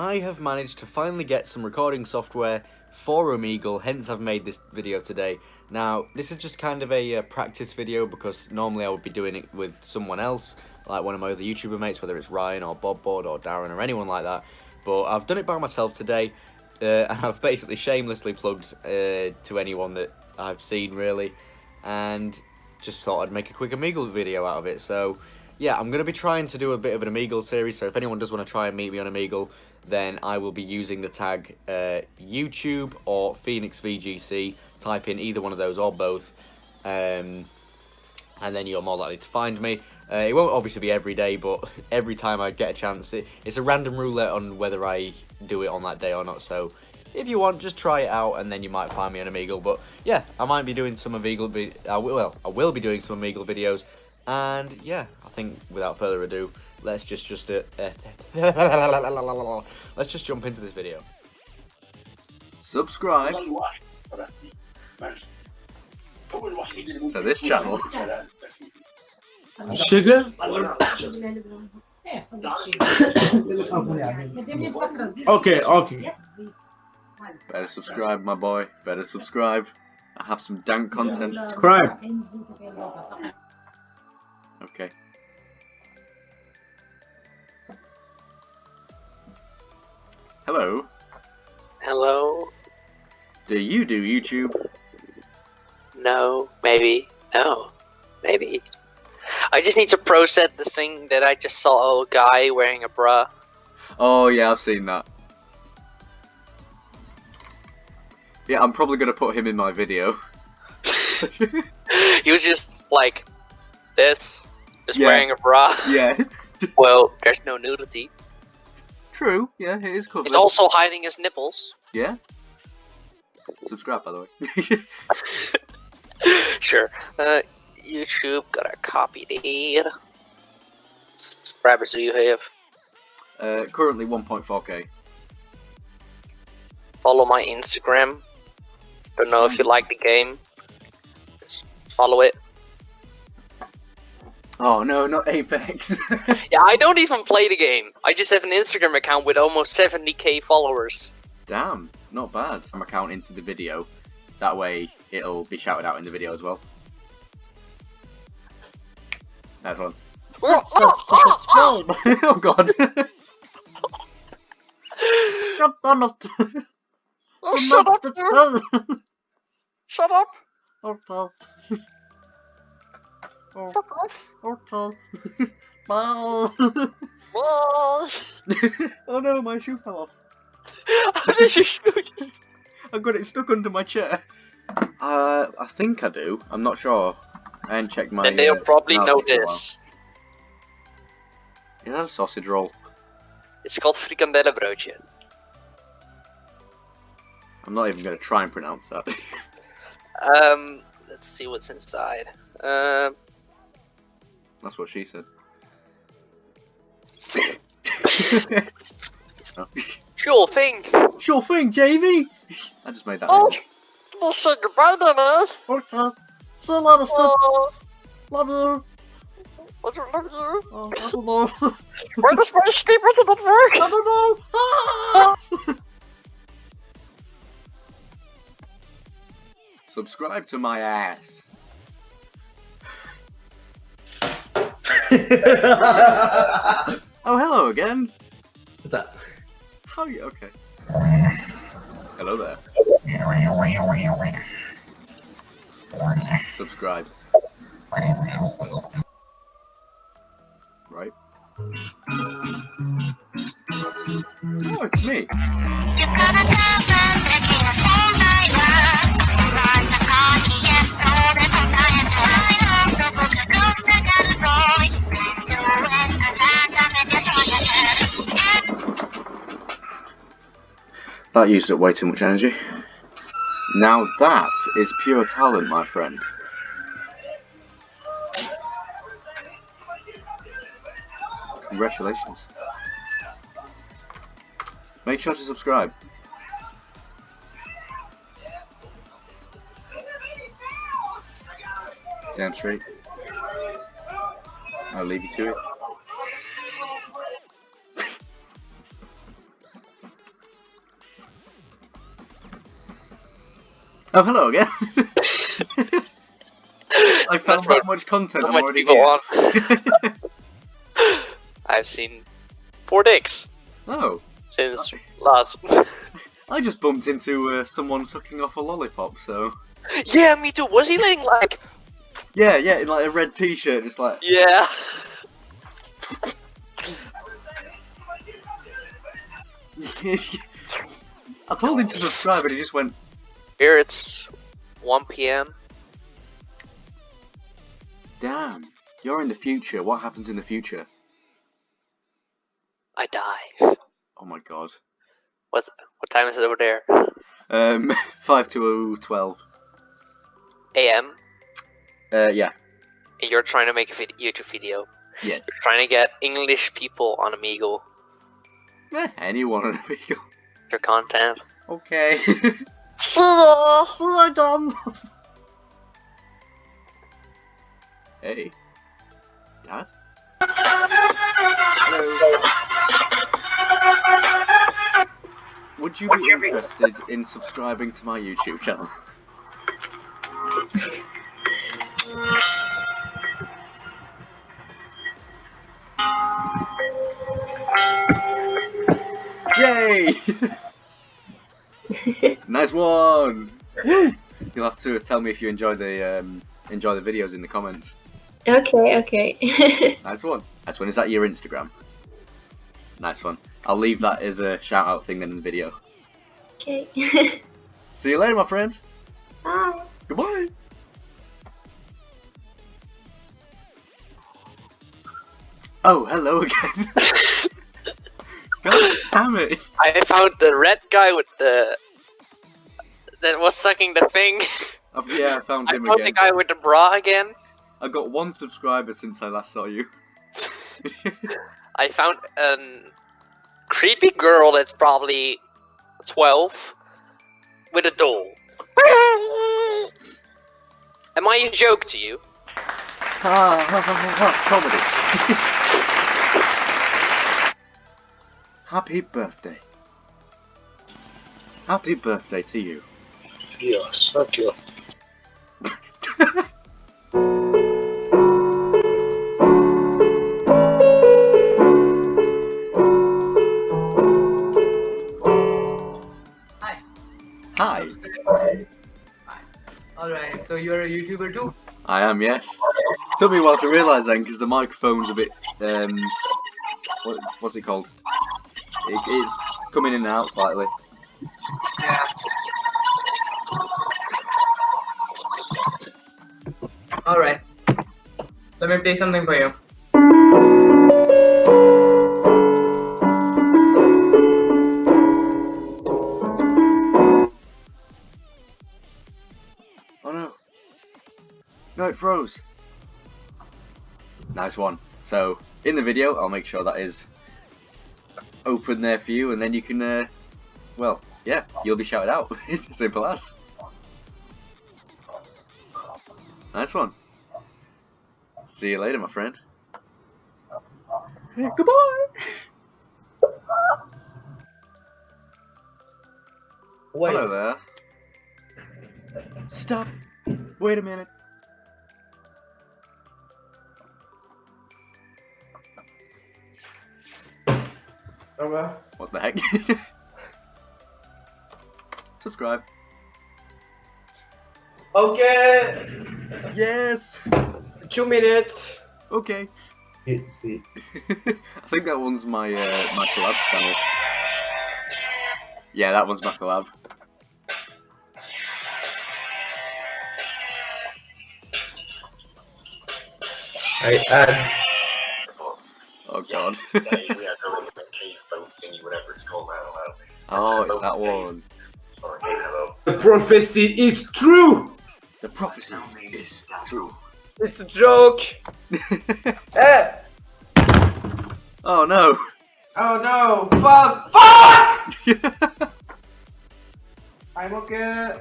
I have managed to finally get some recording software for Omegle, hence I've made this video today. Now, this is just kind of a practice video because normally I would be doing it with someone else, like one of my other YouTuber mates, whether it's Ryan or Bobbod or Darren or anyone like that. But I've done it by myself today, and I've basically shamelessly plugged to anyone that I've seen, really, and just thought I'd make a quick Omegle video out of it. So yeah, I'm going to be trying to do a bit of an Omegle series, so if anyone does want to try and meet me on Omegle, then I will be using the tag YouTube or Phoenix V.G.C. Type in either one of those or both, and then you're more likely to find me. It won't obviously be every day, but every time I get a chance, it's a random roulette on whether I do it on that day or not, so if you want, just try it out and then you might find me on Omegle. But yeah, I might be doing some Omegle, I will be doing some Omegle videos, and yeah, I think without further ado, let's just let's just jump into this video. Subscribe to this channel. Sugar? Okay. Better subscribe, my boy. Better subscribe. I have some dank content. Subscribe. Okay. Hello. Hello? Do you do YouTube? No, maybe. No, maybe. I just need to process the thing that I just saw a guy wearing a bra. Oh yeah, I've seen that. Yeah, I'm probably gonna put him in my video. He was just like this, just Yeah. wearing a bra. Yeah. Well, there's no nudity. True. Yeah, it is covered. It's also hiding his nipples. Yeah. Subscribe, by the way. Sure. YouTube, gotta copy that. Subscribers do you have? Currently 1.4k. Follow my Instagram. Don't know if you like the game. Just follow it. Oh no, not Apex. Yeah, I don't even play the game. I just have an Instagram account with almost 70k followers. Damn, not bad. I'm accounting to the video. That way, it'll be shouted out in the video as well. Nice one. Oh god. Shut up. Oh, shut up, dude. Shut up. Fuck off. Ball. Balls. Oh no, my shoe fell off. How did you shoot? I've got it stuck under my chair. I think I do. I'm not sure. I haven't checked my. And they'll probably mouse know for a while. this. Is that a sausage roll? It's called frikandellenbroodje. I'm not even going to try and pronounce that. Let's see what's inside. That's what she said. Sure thing. Sure thing, JV. I just made that. Oh, we'll say goodbye then, eh? Okay. See you later, Oh, Love you. I don't love you. Oh, I don't know. Why does my sleeper not work? I don't know. Ah! Subscribe to my ass. Oh, hello again. What's up? How are you? Okay. Hello there. Subscribe. Right. Oh, it's me. That used up way too much energy. Now that is pure talent, my friend. Congratulations. Make sure to subscribe. Damn straight. I'll leave you to it. Oh, hello again. I found that much content. I'm already here. I've seen 4 dicks Oh. since last. I just bumped into someone sucking off a lollipop, so... Yeah, me too. Was he laying like... Yeah, in like a red t-shirt, just like... Yeah. I told him to subscribe and he just went... Here it's 1 PM. Damn, you're in the future. What happens in the future? I die. Oh my god. What time is it over there? 5 to 12. AM? Yeah. And you're trying to make a YouTube video. Yes. You're trying to get English people on Omegle. Anyone on Omegle. Your content. Okay. I'm done. Hey. Dad? Hello. Would you be interested in subscribing to my YouTube channel? Yay! Nice one! Woo! You'll have to tell me if you enjoy the videos in the comments. Okay. Nice one. Nice one. Is that your Instagram? Nice one. I'll leave that as a shout out thing then in the video. Okay. See you later, my friend. Bye. Goodbye. Oh, hello again. God damn it. I found the red guy with the... that was sucking the thing. Yeah, I found him I found again. the guy with the bra again. I got 1 subscriber since I last saw you. I found a creepy girl that's probably 12 with a doll. Am I a joke to you? Comedy. Happy birthday. Happy birthday to you. Yes, thank you. Hi. Alright, so you're a YouTuber too? I am, yes. Took me a while to realise then, because the microphone's a bit, what's it called? It's coming in and out slightly. Yeah. Alright. Let me play something for you. Oh no. No, it froze. Nice one. So, in the video, I'll make sure that is open there for you, and then you can, well, yeah, you'll be shouted out. Simple as. Nice one. See you later, my friend. Hey, goodbye! Wait. Hello there. Stop. Wait a minute. Okay. What the heck? Subscribe. Okay. Yes! 2 minutes. Okay. V.G.C. I think that one's my my collab channel. Yeah, that one's my collab. I add. Oh god. We are going to the cave boat thingy, whatever it's called, I don't know. Oh, it's that one. Or hello. The prophecy is true! The prophecy is true. It's a joke. Eh. Oh no! Oh no. Fuck. Fuck! I'm okay.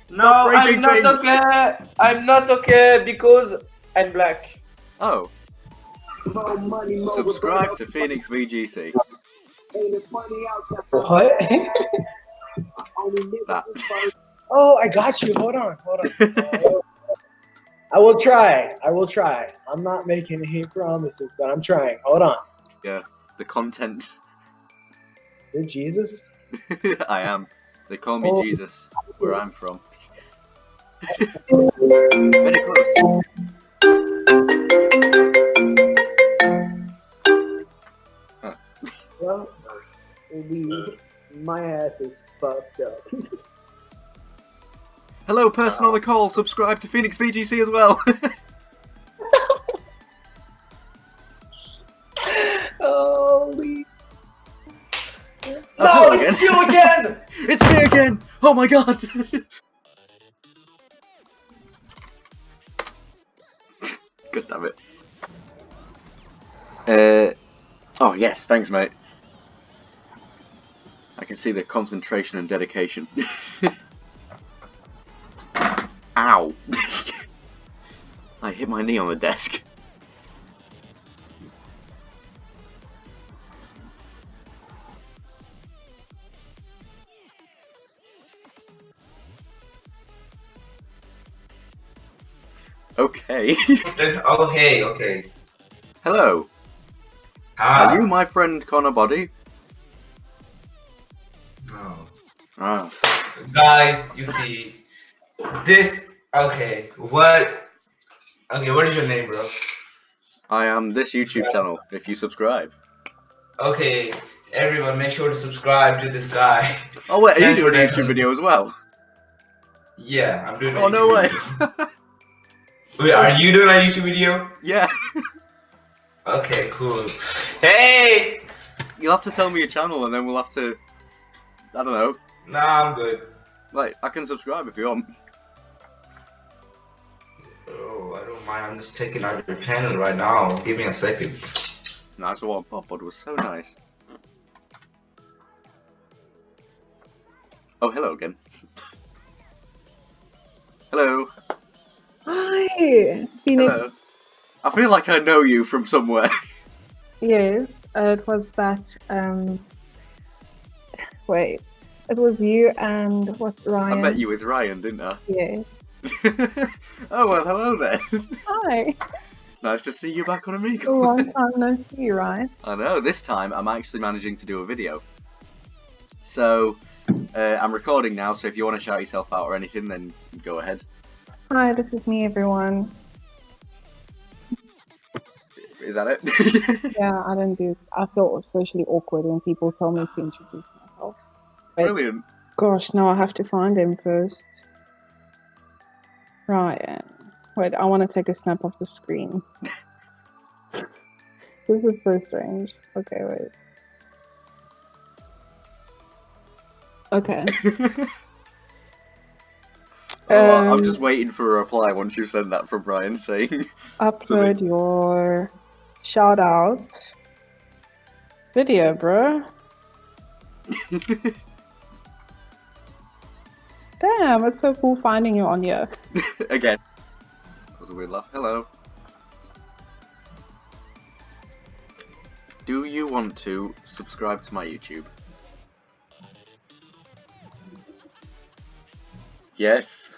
No, breaking I'm not things. okay. I'm not okay because I'm black. Oh. Subscribe to Phoenix V.G.C. What? That. Oh, I got you. Hold on. I will try. I'm not making any promises, but I'm trying. Hold on. Yeah, the content. You're Jesus? I am. They call me Oh. Jesus, where I'm from. Very close. Well, my ass is fucked up. Hello, person on the call. Subscribe to Phoenix V.G.C as well. Holy. Oh, hello again. It's you again! It's me again! Oh my god! God damn it. Oh yes, thanks mate. I can see the concentration and dedication. Ow! I hit my knee on the desk. Okay. Okay. Hello. Hi. Are you my friend Connor Body? No. Ah. Guys, you see, this. Okay, what? Okay, what is your name, bro? I am this YouTube channel, if you subscribe. Okay, everyone, make sure to subscribe to this guy. Oh wait, are you Thanks doing for a that. YouTube video as well? Yeah, I'm doing. Oh no way! Wait, are you doing a YouTube video? Yeah. Okay, cool. Hey! You'll have to tell me your channel and then we'll have to, I don't know, Nah, I'm good. like, I can subscribe if you want. Oh, I don't mind. I'm just checking out your channel right now. Give me a second. Nice one, Bob was so nice. Oh, hello again. Hello. Hi, Phoenix. Hello. I feel like I know you from somewhere. Yes, it was that. Wait, it was you and what, Ryan? I met you with Ryan, didn't I? Yes. Oh well, hello there. Hi. Nice to see you back on A Omegle. long time no see, right? I know, this time I'm actually managing to do a video. So, I'm recording now, so if you want to shout yourself out or anything, then go ahead. Hi, this is me, everyone. Is that it? Yeah, I feel socially awkward when people tell me to introduce myself. Wait, Brilliant. gosh, now I have to find him first. Ryan. Wait, I want to take a snap of the screen. This is so strange. Okay, wait. Okay. I'm just waiting for a reply once you send that from Brian saying Upload your shout out video, bro. Damn, it's so cool finding you on here. again. That was a weird laugh. Hello. Do you want to subscribe to my YouTube? Yes.